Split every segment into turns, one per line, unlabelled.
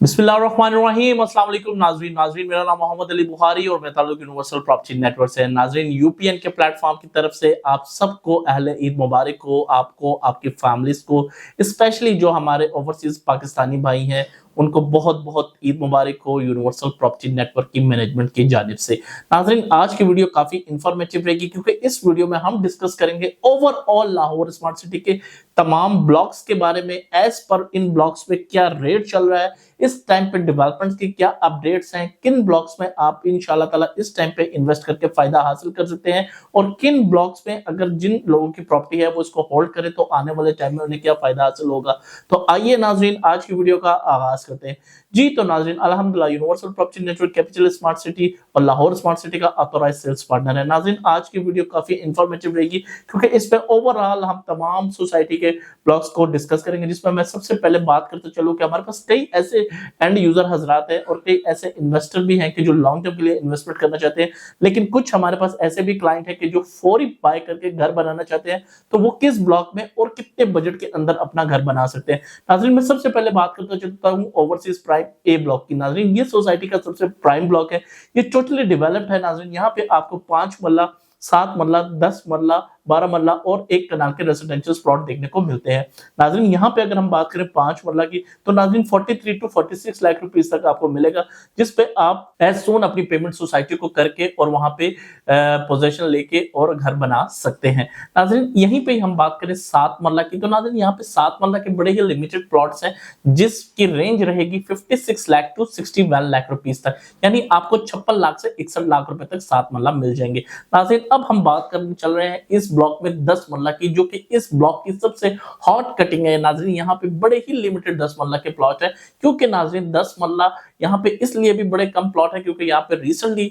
बिस्मिल्लाहिर्रहमानिर्रहीम अस्सलाम वालेकुम नाजरीन मेरा नाम मोहम्मद अली बुखारी और मैं ताल्लुक यूनिवर्सल प्रॉपर्टी नेटवर्क से। नाजरीन यूपीएन के प्लेटफॉर्म की तरफ से आप सबको अहले ईद मुबारक हो, आपको, आपकी फैमिलीज को, स्पेशली जो हमारे ओवरसीज पाकिस्तानी भाई हैं उनको बहुत बहुत ईद मुबारक हो यूनिवर्सल प्रॉपर्टी नेटवर्क की मैनेजमेंट की जानिब से। नाजरीन आज की वीडियो काफी इंफॉर्मेटिव रहेगी क्योंकि इस वीडियो में हम डिस्कस करेंगे ओवरऑल लाहौर स्मार्ट सिटी के तमाम ब्लॉक्स के बारे में। एज पर इन ब्लॉक्स में क्या रेट चल रहा है, इस टाइम पे डेवलपमेंट की क्या अपडेट्स हैं, किन ब्लॉक्स में आप इंशाल्लाह ताला इस टाइम पे इन्वेस्ट करके फायदा हासिल कर सकते हैं और किन ब्लॉक्स में अगर जिन लोगों की प्रॉपर्टी है वो इसको होल्ड करे तो आने वाले टाइम में उन्हें क्या फायदा हासिल होगा। तो आइए नाजरीन आज की वीडियो का आगाज करते हैं। जी तो नाजरीन अल्हम्दुलिल्लाह universal property network capital smart city और लाहौर स्मार्ट सिटी का ऑथोराइज्ड सेल्स पार्टनर है। नाजरीन आज की वीडियो काफी इंफॉर्मेटिव रहेगी क्योंकि इस पे ओवरऑल हम तमाम सोसाइटी के ब्लॉक्स को डिस्कस करेंगे, जिसमें मैं सबसे पहले बात करते चलूं कि हमारे पास कई ऐसे एंड यूजर हजरात हैं और कई ऐसे इन्वेस्टर भी हैं कि जो लॉन्ग टर्म के लिए इन्वेस्टमेंट करना चाहते हैं, लेकिन कुछ हमारे पास ऐसे भी क्लाइंट हैं कि जो फौरी बाय करके घर बनाना चाहते हैं। तो वो किस ब्लॉक में और कितने बजट के अंदर अपना घर बना सकते हैं। नाजरीन मैं सबसे पहले बात करता चलता हूं ओवरसीज प्राइम ए ब्लॉक की। नाजरीन ये सोसाइटी का सबसे प्राइम ब्लॉक है, ये टोटली डेवलप्ड है। नाजरीन यहाँ पे आपको 5 मरला, 7 मरला, 10 मरला, 12 मरला और 1 कनाल के रेजिडेंशियल प्लॉट देखने को मिलते हैं। नाजरीन यहाँ पे अगर हम बात करें 5 मरला की तो नाजरीन 43 टू 46 लाख रुपीस तक आपको मिलेगा, जिसपे आप एज सोन अपनी पेमेंट सोसाइटी को करके और वहां पे पोजेशन लेके और घर बना सकते हैं। नाजरीन यहीं पे हम बात करें 7 मरला की तो नाजरीन यहाँ पे 7 मरला के बड़े ही लिमिटेड प्लॉट्स हैं जिसकी रेंज रहेगी 56 लाख टू 61 लाख रुपीस तक, यानी आपको 56 लाख से 61 लाख रुपए तक 7 मरला मिल जाएंगे। नाजरीन अब हम बात करने चल रहे हैं इस ब्लॉक में 10 मरला की, जो कि इस ब्लॉक की सबसे हॉट कटिंग है। नाजरीन यहाँ पे बड़े ही लिमिटेड 10 मरला के प्लॉट है, क्योंकि नाजरीन 10 मरला यहाँ पे इसलिए भी बड़े कम प्लॉट है क्योंकि यहाँ पे रिसेंटली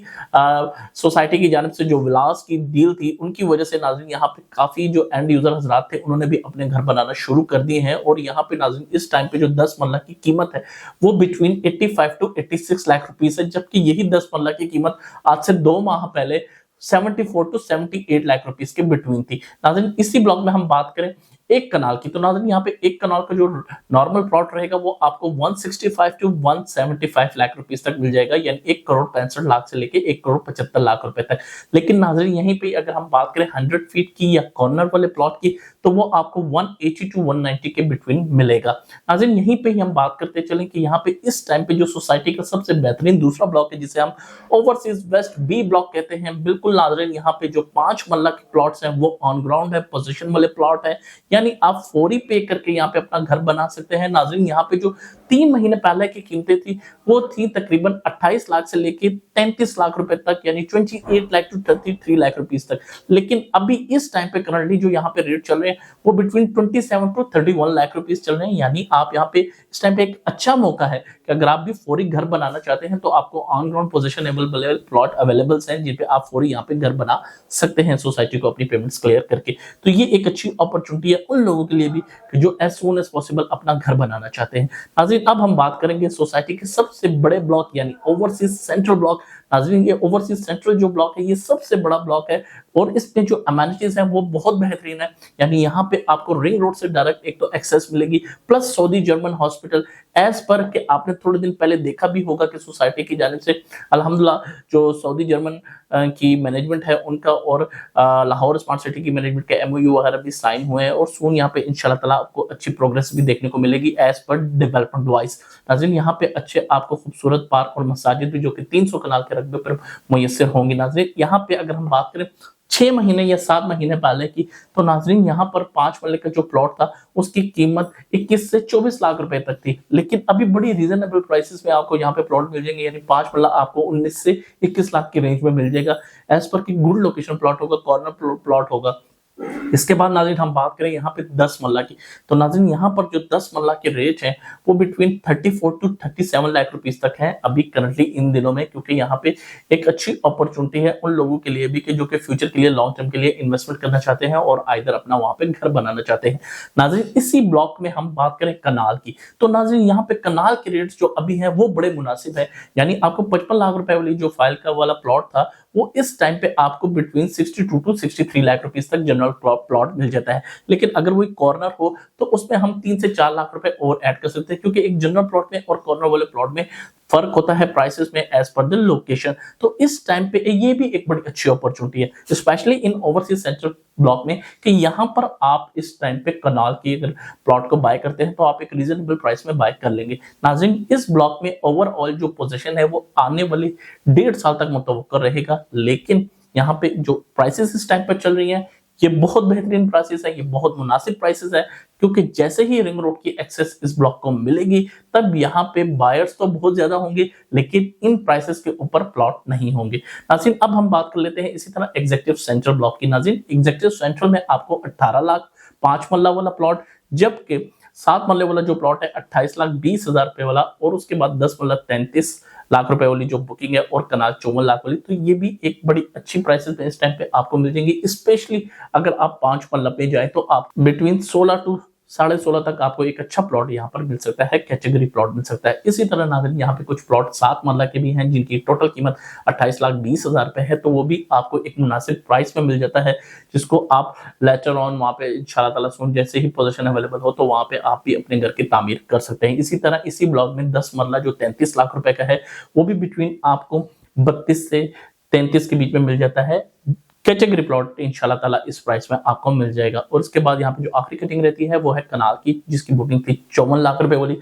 सोसाइटी की जानिब से जो विलास की डील थी उनकी वजह से नाजरीन यहाँ पे काफी जो एंड यूजर हजरात थे उन्होंने भी अपने घर बनाना शुरू कर दिए हैं। और यहाँ पे नाजरीन इस टाइम पे जो 10 मरला की कीमत है वो बिटवीन 85 टू 86 लाख रुपीस है, जबकि यही 10 मरला की कीमत आज से 2 माह पहले 74 टू 78 लाख रुपीस के बिटवीन थी। नाज़रीन इसी ब्लॉक में हम बात करें 1 कनाल की तो नाज़रीन यहाँ पे 1 कनाल का जो नॉर्मल प्लॉट रहेगा वो आपको 165 टू 175 लाख रुपीस तक मिल जाएगा, यानी 1 करोड़ 65 लाख से लेके 1 करोड़ 75 लाख रुपए तक। लेकिन नाज़रीन यहीं पे अगर हम बात करें 100 फीट की या कॉर्नर वाले प्लॉट की तो वो आपको 180 टू 190 के बिटवीन मिलेगा। नाज़रीन यहीं पे ही हम बात करते चलें कि यहाँ पे इस टाइम पे जो सोसाइटी का सबसे बेहतरीन दूसरा ब्लॉक है जिसे हम ओवरसीज वेस्ट बी ब्लॉक कहते हैं। बिल्कुल नाज़रीन यहाँ पे जो 5 मरला के प्लॉट्स हैं वो ऑन ग्राउंड है, पोजीशन वाले प्लॉट है, यानी आप फौरी पे करके यहाँ पे अपना घर बना सकते हैं। नाज़रीन यहाँ पे जो 3 महीने पहले की कीमतें थी वो थी तकरीबन 28 लाख से लेके 33 लाख रुपए तक, यानी 28 लाख टू 33 लाख रुपीस तक। लेकिन अभी इस टाइम पे करंटली जो यहाँ पे रेट चल रहे हैं वो बिटवीन 27 टू 31 लाख रुपीस चल रहे हैं, यानी आप यहाँ पे इस टाइम पे एक अच्छा मौका है कि अगर आप भी फौरी घर बनाना चाहते हैं तो आपको on ground position available plot available हैं जिन पे आप फौरी यहाँ पे घर बना सकते हैं सोसाइटी को अपनी पेमेंट्स क्लियर करके। तो ये एक अच्छी अपॉर्चुनिटी है उन लोगों के लिए भी जो एज सून एज पॉसिबल अपना घर बनाना चाहते हैं। नाज़रीन अब हम बात करेंगे सोसाइटी के सबसे बड़े ब्लॉक यानी ओवरसीज सेंट्रल ब्लॉक। नाज़रीन ये ओवरसीज सेंट्रल जो ब्लॉक है ये सबसे बड़ा ब्लॉक है और इसमें जो अमेनिटीज हैं वो बहुत बेहतरीन है, यानी यहाँ पे आपको रिंग रोड से डायरेक्ट एक तो एक्सेस मिलेगी, प्लस सऊदी जर्मन हॉस्पिटल एज पर के आपने थोड़े दिन पहले देखा भी होगा कि सोसाइटी की जानिब से अल्हम्दुलिल्लाह जो सऊदी जर्मन की मैनेजमेंट है उनका और लाहौर स्मार्ट सिटी की मैनेजमेंट के एमओयू वगैरह भी साइन हुए हैं और सून यहाँ पे इंशाल्लाह ताला आपको अच्छी प्रोग्रेस भी देखने को मिलेगी एज पर डेवलपमेंट वाइज। नाज़रीन यहाँ पे अच्छे आपको खूबसूरत पार्क और मसाजिद भी जो कि 300 कनाल के रकबे पर मुयस्सर होंगी। नाज़रीन यहाँ पे अगर हम बात करें 6 महीने या 7 महीने पहले की तो नाज़रीन यहाँ पर 5 मरले का जो प्लॉट था उसकी कीमत 21 से 24 लाख रुपए तक थी, लेकिन अभी बड़ी रीजनेबल प्राइसेस में आपको यहाँ पे प्लॉट मिल जाएंगे, यानी 5 मरला आपको 19 से 21 लाख की रेंज में मिल जाएगा एज पर की गुड लोकेशन प्लॉट होगा, कॉर्नर प्लॉट होगा। इसके बाद नाज़रीन हम बात करें यहाँ पे 10 मरला की तो नाज़रीन यहाँ पर जो 10 मरला के रेट हैं वो बिटवीन 34 टू 37 लाख रुपीस तक है अभी करंटली इन दिनों में, क्योंकि यहाँ पे एक अच्छी अपॉर्चुनिटी है उन लोगों के लिए भी कि जो कि फ्यूचर के लिए लॉन्ग टर्म के लिए इन्वेस्टमेंट करना चाहते हैं और आइदर अपना वहां पे घर बनाना चाहते हैं। नाज़रीन इसी ब्लॉक में हम बात करें कनाल की तो नाज़रीन यहाँ पे कनाल के रेट्स जो अभी है वो बड़े मुनासिब है, यानी आपको 55 लाख रुपए वाली जो फाइल का वाला प्लॉट था वो इस टाइम पे आपको बिटवीन 62 टू 63 लाख रुपीस तक जनरल प्लॉट मिल जाता है। लेकिन अगर वही कॉर्नर हो तो उसमें हम 3 से 4 लाख रुपए और ऐड कर सकते हैं, क्योंकि एक जनरल प्लॉट में और कॉर्नर वाले प्लॉट में फर्क होता है प्राइसेस में एज पर द लोकेशन। तो इस टाइम पे ये भी एक बड़ी अच्छी अपॉर्चुनिटी है, specially in overseas central block में, कि यहाँ पर आप इस टाइम पे कनाल की अगर प्लॉट को बाय करते हैं तो आप एक रीजनेबल प्राइस में बाय कर लेंगे। नाज़रीन, इस ब्लॉक में ओवरऑल जो पोजीशन है वो आने वाली 1.5 साल तक मुतवक्कर रहेगा, लेकिन यहाँ पे जो प्राइसेस इस टाइम पर चल रही हैं ये बहुत बेहतरीन प्राइसेस है, ये बहुत मुनासिब प्राइसेस है, क्योंकि जैसे ही रिंग रोड की एक्सेस इस ब्लॉक को मिलेगी तब यहाँ पे बायर्स तो बहुत ज्यादा होंगे, लेकिन इन प्राइसेस के ऊपर प्लॉट नहीं होंगे। नाज़रीन, अब हम बात कर लेते हैं इसी तरह एग्जीक्यूटिव सेंट्रल ब्लॉक की। नाज़रीन, एग्जीक्यूटिव सेंट्रल में आपको 18 लाख 5 मल्ला वाला प्लॉट, जबकि 7 मल्ले वाला जो प्लॉट है 28,20,000 रुपए वाला, और उसके बाद 10 मल्ला 33 लाख रुपए वाली जो बुकिंग है, और कनाल 54 लाख वाली, तो ये भी एक बड़ी अच्छी प्राइसेस पे इस टाइम पे आपको मिल जाएंगी। स्पेशली अगर आप 5 मल्ला पे जाए तो आप बिटवीन 16 टू 16.5 तक आपको एक अच्छा प्लॉट यहाँ पर मिल सकता है, कैटेगरी प्लॉट मिल सकता है। इसी तरह नाज़रीन, यहाँ पे कुछ प्लॉट 7 मल्ला के भी हैं जिनकी टोटल कीमत 28,20,000 रुपए है, तो वो भी आपको एक मुनासिब प्राइस में मिल जाता है, जिसको आप लेटर ऑन वहाँ पे इंशाल्लाह ताला सुन जैसे ही पोजीशन अवेलेबल हो तो वहाँ पे आप भी अपने घर की तामीर कर सकते हैं। इसी तरह इसी ब्लॉक में 10 मरला जो 33 लाख रुपए का है, वो भी बिटवीन आपको 32 से 33 के बीच में मिल जाता है। कैटेगरी प्लॉट इंशाल्लाह ताला इस प्राइस में आपको मिल जाएगा। और इसके बाद यहाँ पे जो आखिरी कटिंग रहती है वो है कनाल की, जिसकी बुकिंग थी 54 लाख रुपए वाली।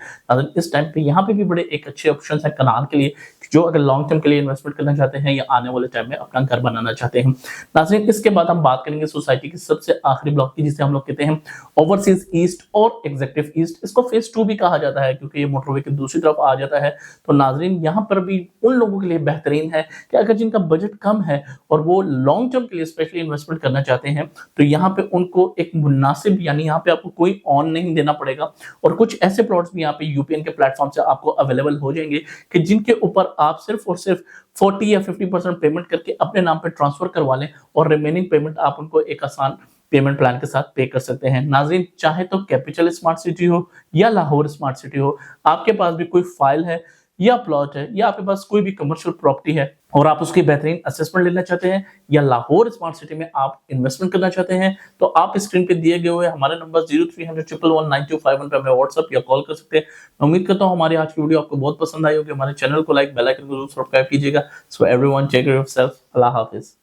इस टाइम पे यहाँ पे भी बड़े एक अच्छे ऑप्शन है कनाल के लिए, जो अगर लॉन्ग टर्म के लिए इन्वेस्टमेंट करना चाहते हैं या आने वाले टाइम में अपना घर बनाना चाहते हैं। नाज़रीन, इसके बाद हम बात करेंगे सोसाइटी की सबसे आखिरी ब्लॉक की, जिसे हम लोग कहते हैं ओवरसीज ईस्ट और एग्जीक्यूटिव ईस्ट। इसको फेज 2 भी कहा जाता है, क्योंकि ये मोटरवे की दूसरी तरफ आ जाता है। तो नाज़रीन, यहाँ पर भी उन लोगों के लिए बेहतरीन है कि अगर जिनका बजट कम है और वो लॉन्ग टर्म के लिए स्पेशली इन्वेस्टमेंट करना चाहते हैं, तो यहाँ पे उनको एक मुनासिब, यानी यहाँ पे आपको कोई ऑन नहीं देना पड़ेगा, और कुछ ऐसे प्लॉट्स भी यहाँ पे यूपीएन के प्लेटफॉर्म से आपको अवेलेबल हो जाएंगे कि जिनके ऊपर आप सिर्फ और सिर्फ 40 या 50% पेमेंट करके अपने नाम पे ट्रांसफर करवा लें, और रिमेनिंग पेमेंट आप उनको एक आसान पेमेंट प्लान के साथ पे कर सकते हैं। नाज़रीन, चाहे तो कैपिटल स्मार्ट सिटी हो या लाहौर स्मार्ट सिटी हो, आपके पास भी कोई फाइल है या प्लॉट है या आपके पास कोई भी कमर्शियल प्रॉपर्टी है और आप उसकी बेहतरीन असेसमेंट लेना चाहते हैं, या लाहौर स्मार्ट सिटी में आप इन्वेस्टमेंट करना चाहते हैं, तो आप स्क्रीन पे दिए गए हुए हमारे नंबर 0300 111 9251 पे हमें व्हाट्सएप या कॉल कर सकते हैं। मैं उम्मीद करता हूँ हमारी आज की वीडियो आपको बहुत पसंद आई होगी। हमारे चैनल को लाइक, बेल आइकन को सब्सक्राइब कीजिएगा। So everyone, take care of yourself. अल्लाह हाफिज।